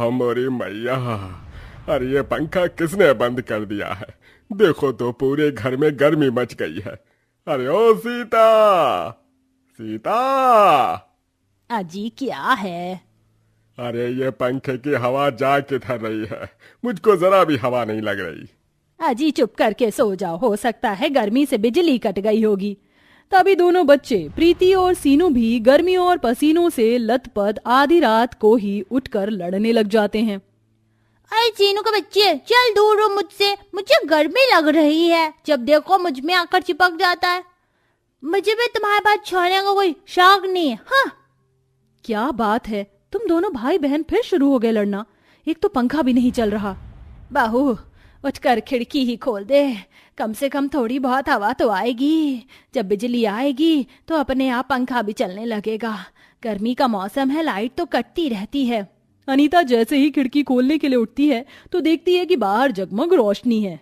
हमारी मैया। अरे ये पंखा किसने बंद कर दिया है? देखो तो पूरे घर में गर्मी मच गई है। अरे ओ सीता, सीता। अजी क्या है? अरे ये पंखे की हवा जा किधर रही है? मुझको जरा भी हवा नहीं लग रही। अजी चुप करके सो जाओ, हो सकता है गर्मी से बिजली कट गई होगी। तभी दोनों बच्चे प्रीति और सीनू भी गर्मी और पसीनों से लथपथ आधी रात को ही उठकर लड़ने लग जाते हैं। अरे सीनू के बच्चे, चल दूर हो मुझसे, मुझे गर्मी लग रही है। जब देखो मुझ में आकर चिपक जाता है। मुझे भी तुम्हारे पास छोड़ने का कोई शौक नहीं है। हाँ, क्या बात है, तुम दोनों भाई बहन फिर शुरू हो गए लड़ना। एक तो पंखा भी नहीं चल रहा। बहू उठकर खिड़की ही खोल दे, कम से कम थोड़ी बहुत हवा तो आएगी। जब बिजली आएगी तो अपने आप पंखा भी चलने लगेगा। गर्मी का मौसम है, लाइट तो कटती रहती है। अनीता जैसे ही खिड़की खोलने के लिए उठती है तो देखती है कि बाहर जगमग रोशनी है।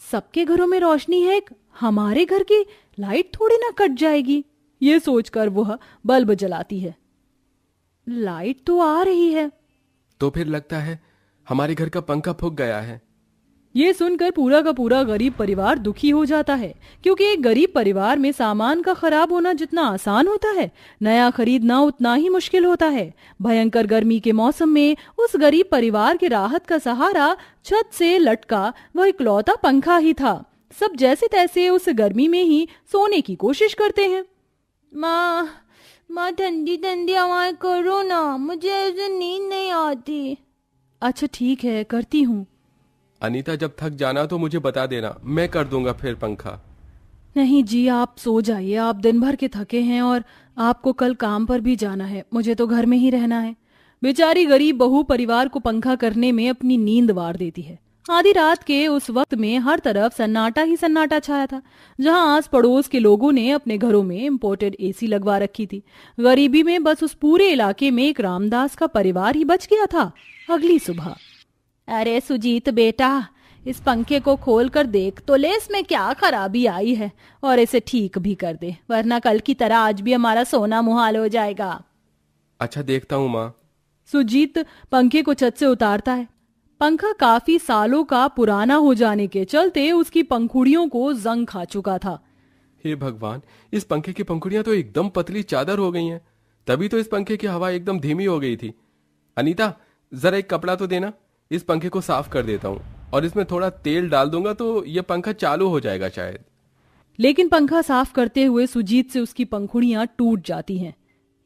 सबके घरों में रोशनी है, हमारे घर की लाइट थोड़ी ना कट जाएगी। ये सोचकर वह बल्ब जलाती है। लाइट तो आ रही है। तो फिर लगता है हमारे घर का पंखा फूक गया है। ये सुनकर पूरा का पूरा गरीब परिवार दुखी हो जाता है, क्योंकि एक गरीब परिवार में सामान का खराब होना जितना आसान होता है, नया खरीदना उतना ही मुश्किल होता है। भयंकर गर्मी के मौसम में उस गरीब परिवार के राहत का सहारा छत से लटका वह इकलौता पंखा ही था। सब जैसे तैसे उस गर्मी में ही सोने की कोशिश करते हैं। माँ ठंडी ठंडी हवाएं करो ना, मुझे ऐसे नींद नहीं आती। अच्छा ठीक है, करती हूँ। अनीता जब थक जाना तो मुझे बता देना, मैं कर दूंगा फिर पंखा। नहीं जी, आप सो जाइए, आप दिन भर के थके हैं और आपको कल काम पर भी जाना है। मुझे तो घर में ही रहना है। बेचारी गरीब बहू परिवार को पंखा करने में अपनी नींद वार देती है। आधी रात के उस वक्त में हर तरफ सन्नाटा ही सन्नाटा छाया था। जहां आस पड़ोस के लोगों ने अपने घरों में इम्पोर्टेड एसी लगवा रखी थी, गरीबी में बस उस पूरे इलाके में एक रामदास का परिवार ही बच गया था। अगली सुबह, अरे सुजीत बेटा, इस पंखे को खोल कर देख तो ले, इसमें क्या खराबी आई है, और इसे ठीक भी कर दे, वरना कल की तरह आज भी हमारा सोना मुहाल हो जाएगा। अच्छा देखता हूँ माँ। सुजीत पंखे को छत से उतारता है। पंखा काफी सालों का पुराना हो जाने के चलते उसकी पंखुड़ियों को जंग खा चुका था। हे भगवान, इस पंखे की पंखुड़ियां तो एकदम पतली चादर हो गई हैं। तभी तो इस पंखे की हवा एकदम धीमी हो गई थी। अनीता, जरा एक कपड़ा तो देना, इस पंखे को साफ कर देता हूँ और इसमें थोड़ा तेल डाल दूंगा तो ये पंखा चालू हो जाएगा शायद। लेकिन पंखा साफ करते हुए सुजीत से उसकी पंखुड़ियां टूट जाती हैं।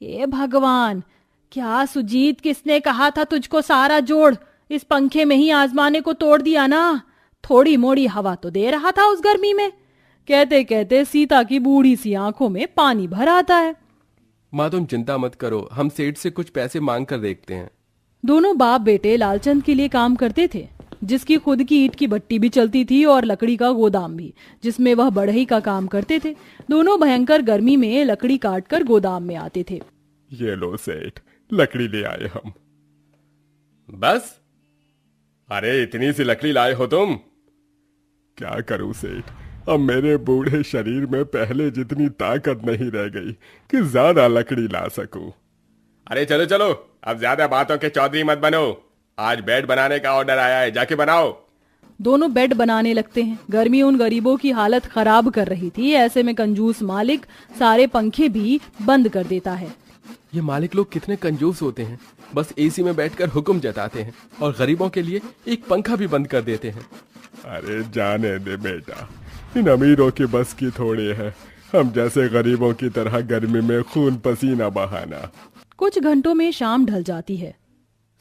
हे भगवान, क्या सुजीत, किसने कहा था तुझको सारा जोड़ इस पंखे में ही आजमाने को तोड़ दिया ना। थोड़ी मोड़ी हवा तो दे रहा था उस गर्मी में। कहते कहते सीता की बूढ़ी सी आंखों में पानी भर आता है। माँ तुम चिंता मत करो, हम सेठ से कुछ पैसे मांग कर देखते हैं। दोनों बाप बेटे लालचंद के लिए काम करते थे, जिसकी खुद की ईंट की भट्टी भी चलती थी और लकड़ी का गोदाम भी, जिसमें वह बढ़ई का काम करते थे। दोनों भयंकर गर्मी में लकड़ी काट कर गोदाम में आते थे। ये लो सेठ, लकड़ी ले आए हम। बस? अरे इतनी सी लकड़ी लाए हो तुम? क्या करूं सेठ, अब मेरे बूढ़े शरीर में पहले जितनी ताकत नहीं रह गई कि ज्यादा लकड़ी ला सकूं। अरे चलो चलो, अब ज्यादा बातों के चौधरी मत बनो। आज बेड बनाने का ऑर्डर आया है, जाके बनाओ। दोनों बेड बनाने लगते हैं। गर्मी उन गरीबों की हालत खराब कर रही थी। ऐसे में कंजूस मालिक सारे पंखे भी बंद कर देता है। ये मालिक लोग कितने कंजूस होते हैं, बस एसी में बैठकर हुक्म जताते हैं और गरीबों के लिए एक पंखा भी बंद कर देते हैं। अरे जाने दे बेटा, इन अमीरों की बस की थोड़ी है हम जैसे गरीबों की तरह गर्मी में खून पसीना बहाना। कुछ घंटों में शाम ढल जाती है।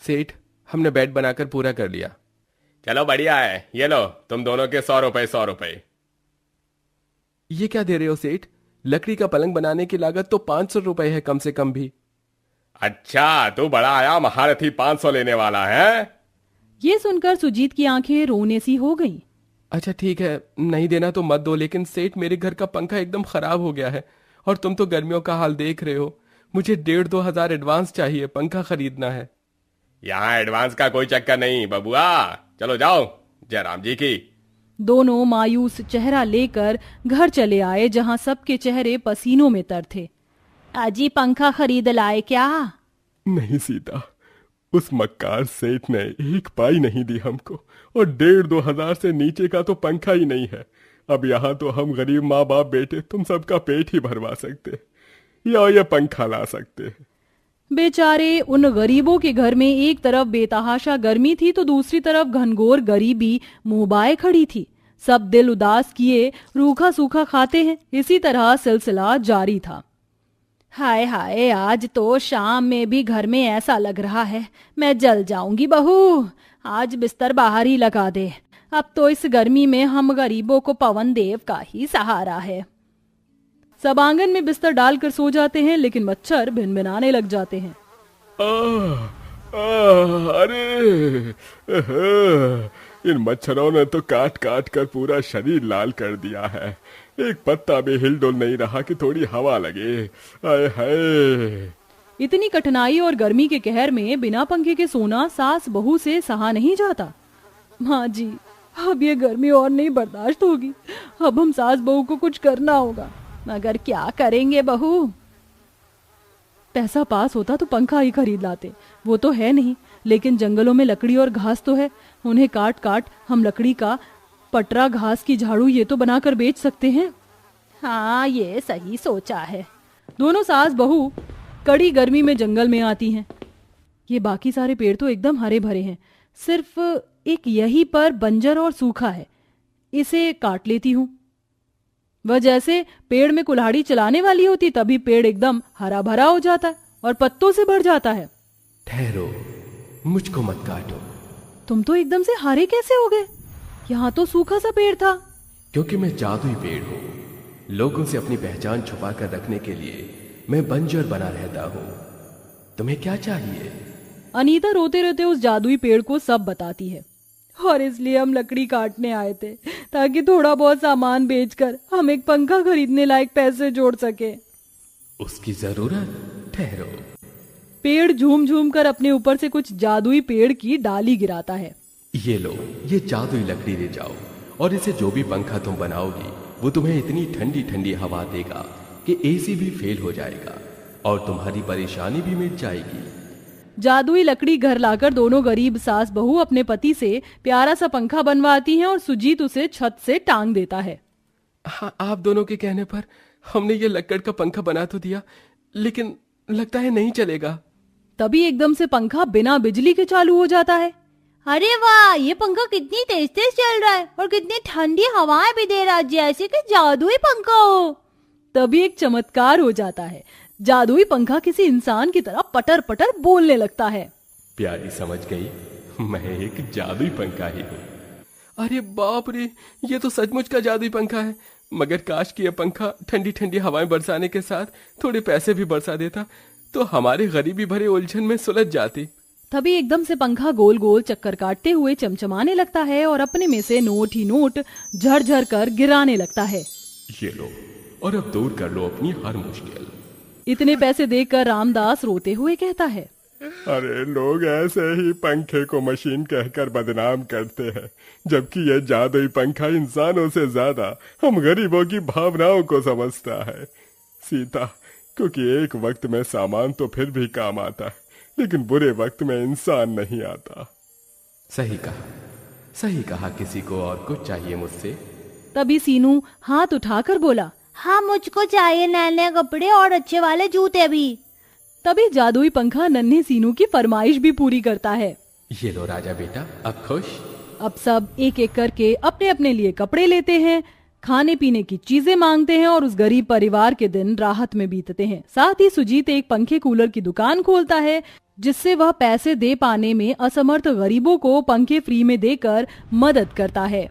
सेठ, हमने बेड बनाकर पूरा कर लिया। चलो बढ़िया है, ये लो तुम दोनों के 100 रुपए 100 रुपए। ये क्या दे रहे हो सेठ? लकड़ी का पलंग बनाने की लागत तो 500 रुपए है कम से कम भी। अच्छा, तू बड़ा आया महारथी 500 लेने वाला है? ये सुनकर सुजीत की आंखें रोने सी हो गईं। अच्छा ठीक है, नहीं देना तो मत दो, लेकिन सेठ मेरे घर का पंखा एकदम खराब हो गया है और तुम तो गर्मियों का हाल देख रहे हो। मुझे 1,500-2 हजार एडवांस चाहिए, पंखा खरीदना है। यहाँ एडवांस का कोई चक्कर नहीं बबुआ, चलो जाओ जयराम जी की। दोनों मायूस चेहरा लेकर घर चले आए, जहां सबके चेहरे पसीनों में तर थे। अजी पंखा खरीद लाए क्या? नहीं सीता, उस मक्कार सेठ ने एक पाई नहीं दी हमको, और 1,500-2,000 से नीचे का तो पंखा ही नहीं है। अब यहाँ तो हम गरीब माँ बाप बेटे तुम सबका पेट ही भरवा सकते या ये पंखा ला सकते। बेचारे उन गरीबों के घर में एक तरफ बेतहाशा गर्मी थी तो दूसरी तरफ घनघोर गरीबी मुंहबाए खड़ी थी। सब दिल उदास किए रूखा सूखा खाते हैं। इसी तरह सिलसिला जारी था। हाय हाय, आज तो शाम में भी घर में ऐसा लग रहा है मैं जल जाऊंगी। बहू, आज बिस्तर बाहर ही लगा दे। अब तो इस गर्मी में हम गरीबों को पवन देव का ही सहारा है। सब आंगन में बिस्तर डालकर सो जाते हैं, लेकिन मच्छर भिनभिनाने लग जाते हैं। अरे इन मच्छरों ने तो काट काट कर पूरा शरीर लाल कर दिया है। एक पत्ता भी हिलडुल नहीं रहा कि थोड़ी हवा लगे। आए हाय। इतनी कठिनाई और गर्मी के कहर में बिना पंखे के सोना सास बहू से सहा नहीं जाता। माँ जी, अब ये गर्मी और नहीं बर्दाश्त होगी। अब हम सास बहू को कुछ करना होगा, मगर क्या करेंगे बहू? पैसा पास होता तो पंखा ही खरीद लाते, वो तो है नहीं। लेकिन जंगलों में लकड़ी और घास तो है, उन्हें काट काट हम लकड़ी का पटरा, घास की झाड़ू ये तो बनाकर बेच सकते हैं। हाँ, ये सही सोचा है। दोनों सास बहू कड़ी गर्मी में जंगल में आती हैं। ये बाकी सारे पेड़ तो एकदम हरे भरे हैं, सिर्फ एक यही पर बंजर और सूखा है। इसे काट लेती हूँ। वह जैसे पेड़ में कुल्हाड़ी चलाने वाली होती तभी पेड़ एकदम हरा भरा हो जाता है और पत्तों से भर जाता है। ठहरो, मुझको मत काटो। तुम तो एकदम से हरे कैसे हो गए? यहाँ तो सूखा सा पेड़ था। क्योंकि मैं जादुई पेड़ हूँ। लोगों से अपनी पहचान छुपा कर रखने के लिए मैं बंजर बना रहता हूँ। तुम्हें क्या चाहिए? अनीता रोते रोते उस जादुई पेड़ को सब बताती है। और इसलिए हम लकड़ी काटने आए थे ताकि थोड़ा बहुत सामान बेचकर हम एक पंखा खरीदने लायक पैसे जोड़ सके। उसकी जरूरत? ठहरो। पेड़ झूम झूम कर अपने ऊपर से कुछ जादुई पेड़ की डाली गिराता है। ये लो, ये जादुई लकड़ी ले जाओ और इसे जो भी पंखा तुम बनाओगी वो तुम्हें इतनी ठंडी ठंडी हवा देगा कि एसी भी फेल हो जाएगा और तुम्हारी परेशानी भी मिट जाएगी। जादुई लकड़ी घर लाकर दोनों गरीब सास बहू अपने पति से प्यारा सा पंखा बनवाती हैं और सुजीत उसे छत से टांग देता है। हाँ, आप दोनों के कहने पर हमने ये लकड़ का पंखा बना तो दिया, लेकिन लगता है नहीं चलेगा। तभी एकदम से पंखा बिना बिजली के चालू हो जाता है। अरे वाह, ये पंखा कितनी तेज तेज चल रहा है और कितनी ठंडी हवाएं भी दे रहा है, जैसे कि जादुई पंखा हो। तभी एक चमत्कार हो जाता है। जादुई पंखा किसी इंसान की तरह पटर पटर बोलने लगता है। प्यारी समझ गई, मैं एक जादुई पंखा ही हूँ। अरे बाप रे, ये तो सचमुच का जादुई पंखा है। मगर काश कि यह पंखा ठंडी ठंडी हवाएं बरसाने के साथ थोड़े पैसे भी बरसा देता तो हमारे गरीबी भरे उलझन में सुलझ जाती। तभी एकदम से पंखा गोल गोल चक्कर काटते हुए चमचमाने लगता है और अपने में से नोट ही नोट झरझर कर गिराने लगता है। ये लो, और अब दूर कर लो अपनी हर मुश्किल। इतने पैसे देखकर रामदास रोते हुए कहता है, अरे लोग ऐसे ही पंखे को मशीन कहकर बदनाम करते हैं, जबकि यह जादुई पंखा इंसानों से ज्यादा हम गरीबों की भावनाओं को समझता है। सीता, क्योंकि एक वक्त में सामान तो फिर भी काम आता है, लेकिन बुरे वक्त में इंसान नहीं आता। सही कहा, सही कहा। किसी को और कुछ चाहिए मुझसे? तभी सीनू हाथ उठाकर बोला, हाँ, मुझको चाहिए नए नए कपड़े और अच्छे वाले जूते भी। तभी जादुई पंखा नन्हे सीनू की फरमाइश भी पूरी करता है। ये लो राजा बेटा, अब खुश? अब सब एक एक करके अपने अपने लिए कपड़े लेते हैं, खाने पीने की चीजें मांगते हैं और उस गरीब परिवार के दिन राहत में बीतते हैं। साथ ही सुजीत एक पंखे कूलर की दुकान खोलता है, जिससे वह पैसे दे पाने में असमर्थ गरीबों को पंखे फ्री में देकर मदद करता है।